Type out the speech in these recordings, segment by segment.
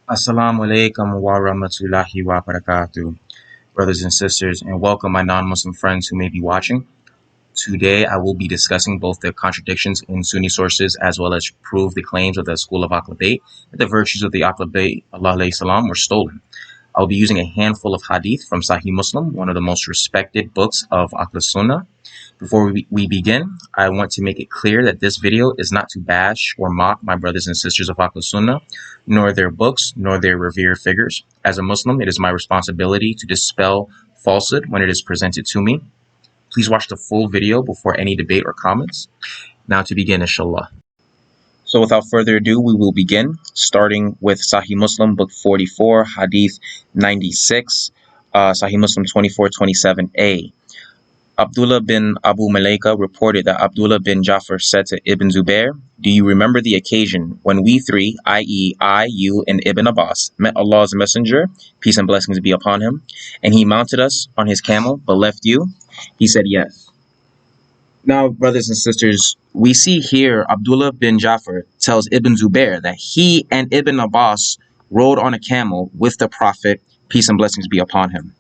Assalamu alaikum wa rahmatullahi wa barakatuh, brothers and sisters, and welcome my non-Muslim friends who may be watching. Today, I will be discussing both the contradictions in Sunni sources as well as prove the claims of the school of Ahlul Bayt that the virtues of the Ahlul Bayt, Allah alayhi salam, were stolen. I will be using a handful of hadith from Sahih Muslim, one of the most respected books of Ahlul Sunnah. Before we begin, I want to make it clear that this video is not to bash or mock my brothers and sisters of Ahlul Sunnah, nor their books, nor their revered figures. As a Muslim, it is my responsibility to dispel falsehood when it is presented to me. Please watch the full video before any debate or comments. Now to begin, inshallah. So without further ado, we will begin, starting with Sahih Muslim, book 44, hadith 96, Sahih Muslim 2427a. Abdullah bin Abu Malaika reported that Abdullah bin Jafar said to Ibn Zubair, "Do you remember the occasion when we three, i.e. I, you, and Ibn Abbas, met Allah's Messenger, peace and blessings be upon him, and he mounted us on his camel, but left you?" He said, "Yes." Now, brothers and sisters, we see here Abdullah bin Jafar tells Ibn Zubair that he and Ibn Abbas rode on a camel with the Prophet, peace and blessings be upon him.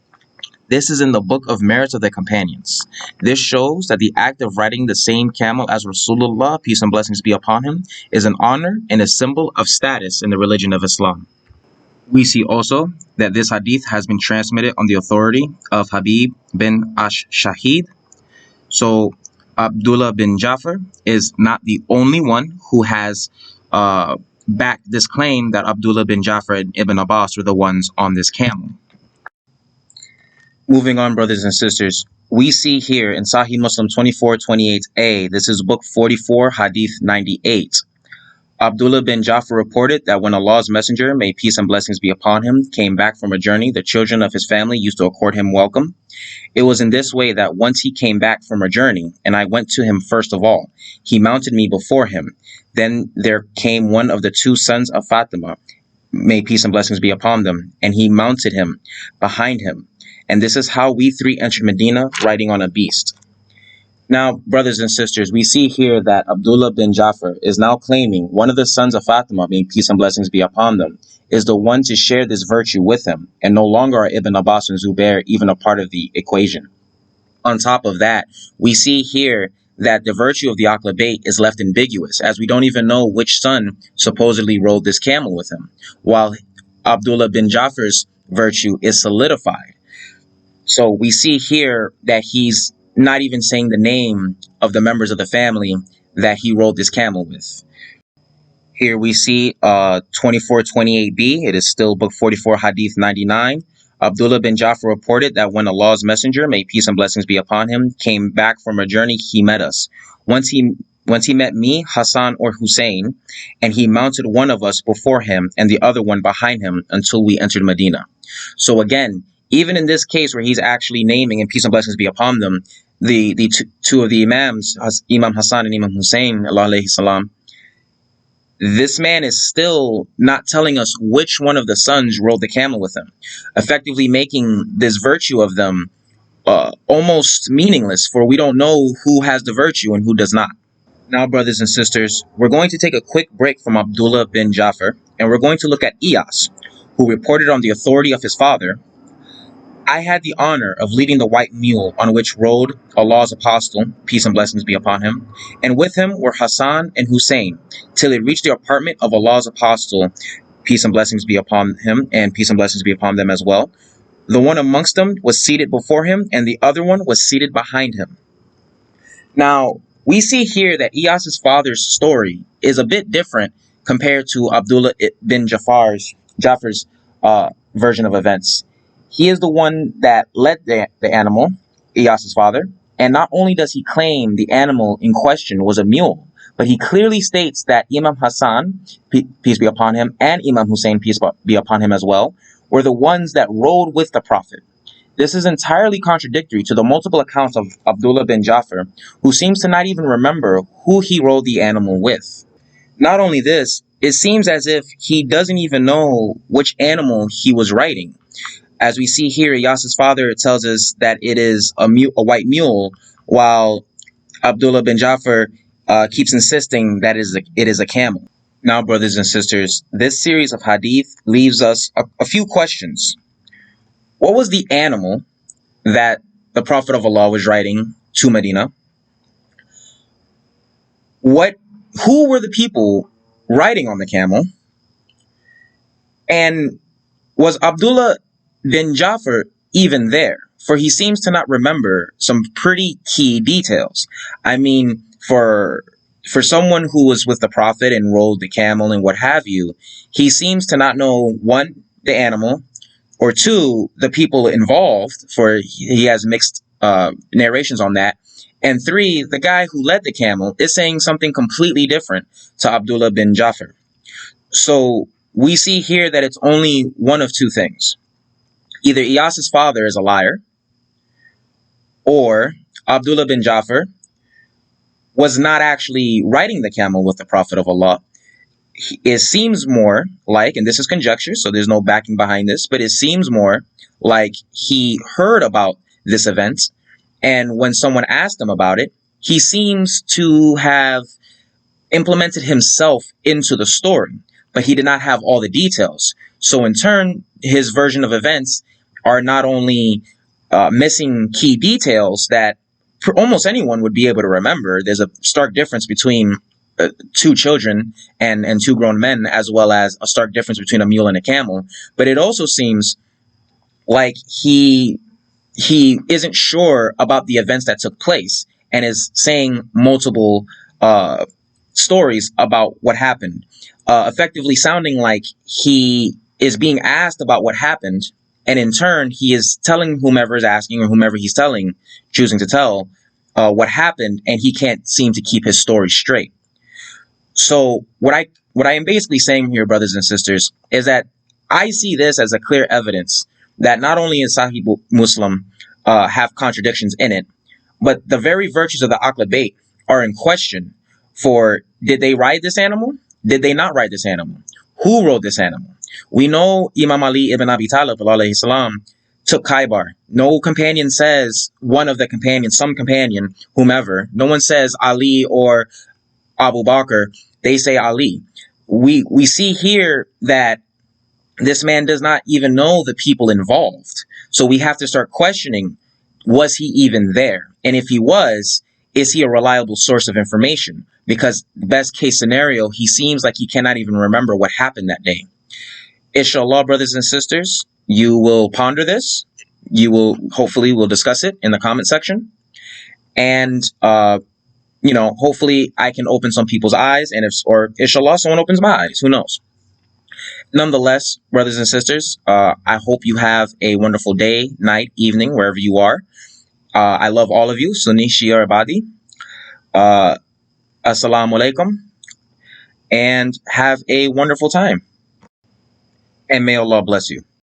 This is in the book of merits of the companions. This shows that the act of riding the same camel as Rasulullah, peace and blessings be upon him, is an honor and a symbol of status in the religion of Islam. We see also that this hadith has been transmitted on the authority of Habib bin Ash-Shahid. So Abdullah bin Jafar is not the only one who has backed this claim that Abdullah bin Jafar and Ibn Abbas were the ones on this camel. Moving on, brothers and sisters, we see here in Sahih Muslim 2428a, this is book 44, hadith 98. Abdullah bin Jafar reported that when Allah's Messenger, may peace and blessings be upon him, came back from a journey, the children of his family used to accord him welcome. It was in this way that once he came back from a journey, and I went to him first of all, he mounted me before him. Then there came one of the two sons of Fatima, may peace and blessings be upon them, and he mounted him behind him. And this is how we three entered Medina, riding on a beast. Now, brothers and sisters, we see here that Abdullah bin Jafar is now claiming one of the sons of Fatima, may peace and blessings be upon them, is the one to share this virtue with him, and no longer are Ibn Abbas and Zubair even a part of the equation. On top of that, we see here that the virtue of the Ahlul Bayt is left ambiguous, as we don't even know which son supposedly rode this camel with him, while Abdullah bin Jafar's virtue is solidified. So we see here that he's not even saying the name of the members of the family that he rode this camel with. Here we see 2428b, it is still book 44, hadith 99. Abdullah bin Jafar reported that when Allah's Messenger, may peace and blessings be upon him, came back from a journey, he met us. Once he met me, Hassan or Hussein, and he mounted one of us before him and the other one behind him until we entered Medina. So again, even in this case where he's actually naming, and peace and blessings be upon them, the two of the Imams, Imam Hassan and Imam Hussein, Allah alayhi salam, this man is still not telling us which one of the sons rode the camel with him, effectively making this virtue of them almost meaningless, for we don't know who has the virtue and who does not. Now, brothers and sisters, we're going to take a quick break from Abdullah bin Jafar, and we're going to look at Iyas, who reported on the authority of his father, "I had the honor of leading the white mule on which rode Allah's apostle, peace and blessings be upon him, and with him were Hassan and Hussein, till it reached the apartment of Allah's apostle, peace and blessings be upon him, and peace and blessings be upon them as well. The one amongst them was seated before him, and the other one was seated behind him." Now, we see here that Iyas's father's story is a bit different compared to Abdullah bin Jafar's version of events. He is the one that led the animal, Iyas's father, and not only does he claim the animal in question was a mule, but he clearly states that Imam Hassan, peace be upon him, and Imam Hussein, peace be upon him as well, were the ones that rode with the Prophet. This is entirely contradictory to the multiple accounts of Abdullah bin Jafar, who seems to not even remember who he rode the animal with. Not only this, it seems as if he doesn't even know which animal he was riding. As we see here, Iyas's father tells us that it is a white mule, while Abdullah bin Jafar keeps insisting that it is a camel. Now, brothers and sisters, this series of hadith leaves us a few questions. What was the animal that the Prophet of Allah was riding to Medina? Who were the people riding on the camel? And was Abdullah bin Jafar even there? For he seems to not remember some pretty key details. I mean, for someone who was with the Prophet and rode the camel and what have you, he seems to not know, one, the animal, or two, the people involved, for he has mixed narrations on that. And three, the guy who led the camel is saying something completely different to Abdullah bin Jafar. So we see here that it's only one of two things. Either Iyas's father is a liar, or Abdullah bin Jafar was not actually riding the camel with the Prophet of Allah. It seems more like, and this is conjecture, so there's no backing behind this, but it seems more like he heard about this event, and when someone asked him about it, he seems to have implemented himself into the story, but he did not have all the details. So in turn, his version of events are not only missing key details that almost anyone would be able to remember. There's a stark difference between two children and two grown men, as well as a stark difference between a mule and a camel. But it also seems like he isn't sure about the events that took place and is saying multiple stories about what happened, effectively sounding like he is being asked about what happened, and in turn he is telling whomever is asking or whomever he's choosing to tell what happened, and he can't seem to keep his story straight. So what I am basically saying here, brothers and sisters, is that I see this as a clear evidence that not only is Sahih Muslim have contradictions in it, but the very virtues of the Ahlul Bayt are in question. For did they ride this animal? Did they not ride this animal? Who rode this animal? We know Imam Ali ibn Abi Talib alayhi salam took Khaybar. No companion says one of the companions, some companion, whomever. No one says Ali or Abu Bakr. They say Ali. We see here that this man does not even know the people involved. So we have to start questioning, was he even there? And if he was, is he a reliable source of information? Because best case scenario, he seems like he cannot even remember what happened that day. Inshallah, brothers and sisters, you will ponder this. You will hopefully we'll discuss it in the comment section. And hopefully I can open some people's eyes, or inshallah someone opens my eyes. Who knows? Nonetheless, brothers and sisters, I hope you have a wonderful day, night, evening, wherever you are. I love all of you. Sunni, Shia, Abadi. Assalamu alaikum. And have a wonderful time. And may Allah bless you.